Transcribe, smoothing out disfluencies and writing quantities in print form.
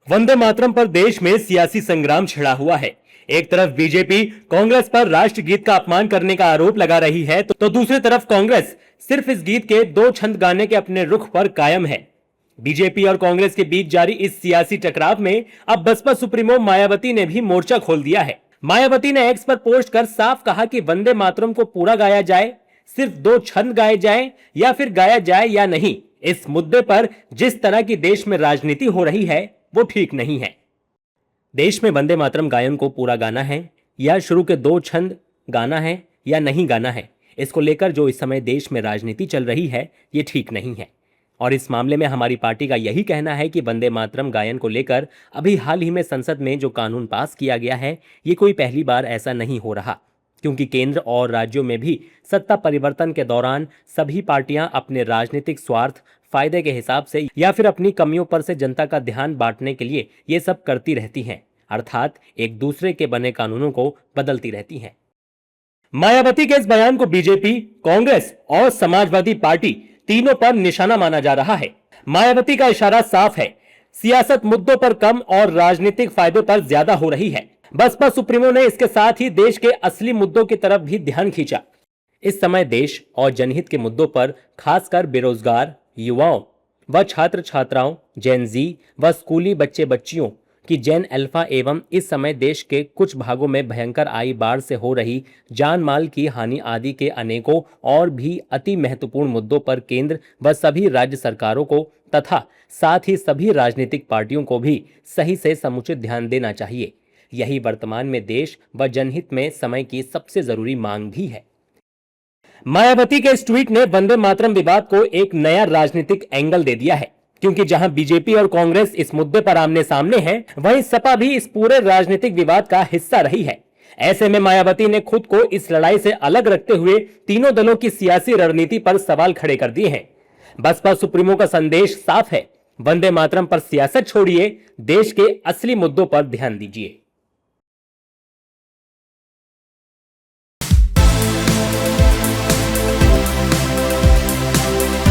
वंदे मातरम पर देश में सियासी संग्राम छिड़ा हुआ है। एक तरफ बीजेपी कांग्रेस पर राष्ट्रगीत का अपमान करने का आरोप लगा रही है, तो दूसरी तरफ कांग्रेस सिर्फ इस गीत के 2 छंद गाने के अपने रुख पर कायम है। बीजेपी और कांग्रेस के बीच जारी इस सियासी टकराव में अब बसपा सुप्रीमो मायावती ने भी मोर्चा खोल दिया है। मायावती ने एक्स पर पोस्ट कर साफ कहा कि वंदे मातरम को पूरा गाया जाए, सिर्फ 2 छंद गाए जाएं या फिर गाया जाए या नहीं। इस मुद्दे पर जिस तरह की देश में राजनीति हो रही है वो ठीक नहीं है। देश में वंदे मातरम गायन को पूरा गाना है या शुरू के 2 छंद गाना है या नहीं गाना है, इसको लेकर जो इस समय देश में राजनीति चल रही है ये ठीक नहीं है। और इस मामले में हमारी पार्टी का यही कहना है कि वंदे मातरम गायन को लेकर अभी हाल ही में संसद में जो कानून पास किया गया है ये कोई पहली बार ऐसा नहीं हो रहा, क्योंकि केंद्र और राज्यों में भी सत्ता परिवर्तन के दौरान सभी पार्टियां अपने राजनीतिक स्वार्थ फायदे के हिसाब से या फिर अपनी कमियों पर से जनता का ध्यान बांटने के लिए ये सब करती रहती हैं, अर्थात एक दूसरे के बने कानूनों को बदलती रहती हैं। मायावती के इस बयान को बीजेपी, कांग्रेस और समाजवादी पार्टी तीनों पर निशाना माना जा रहा है। मायावती का इशारा साफ है, सियासत मुद्दों पर कम और राजनीतिक फायदे पर ज्यादा हो रही है। बसपा सुप्रीमो ने इसके साथ ही देश के असली मुद्दों की तरफ भी ध्यान खींचा। इस समय देश और जनहित के मुद्दों पर खासकर बेरोजगार युवाओं व छात्र छात्राओं, जेन जी व स्कूली बच्चे बच्चियों की जेन अल्फा एवं इस समय देश के कुछ भागों में भयंकर आई बाढ़ से हो रही जान माल की हानि आदि के अनेकों और भी अति महत्वपूर्ण मुद्दों पर केंद्र व सभी राज्य सरकारों को तथा साथ ही सभी राजनीतिक पार्टियों को भी सही से समुचित ध्यान देना चाहिए। यही वर्तमान में देश व जनहित में समय की सबसे जरूरी मांग भी है। मायावती के इस ट्वीट ने वंदे मातरम विवाद को एक नया राजनीतिक एंगल दे दिया है, क्योंकि जहां बीजेपी और कांग्रेस इस मुद्दे पर आमने सामने हैं, वहीं सपा भी इस पूरे राजनीतिक विवाद का हिस्सा रही है। ऐसे में मायावती ने खुद को इस लड़ाई से अलग रखते हुए तीनों दलों की सियासी रणनीति पर सवाल खड़े कर दिए हैं। बसपा सुप्रीमो का संदेश साफ है, वंदे मातरम पर सियासत छोड़िए, देश के असली मुद्दों पर ध्यान दीजिए।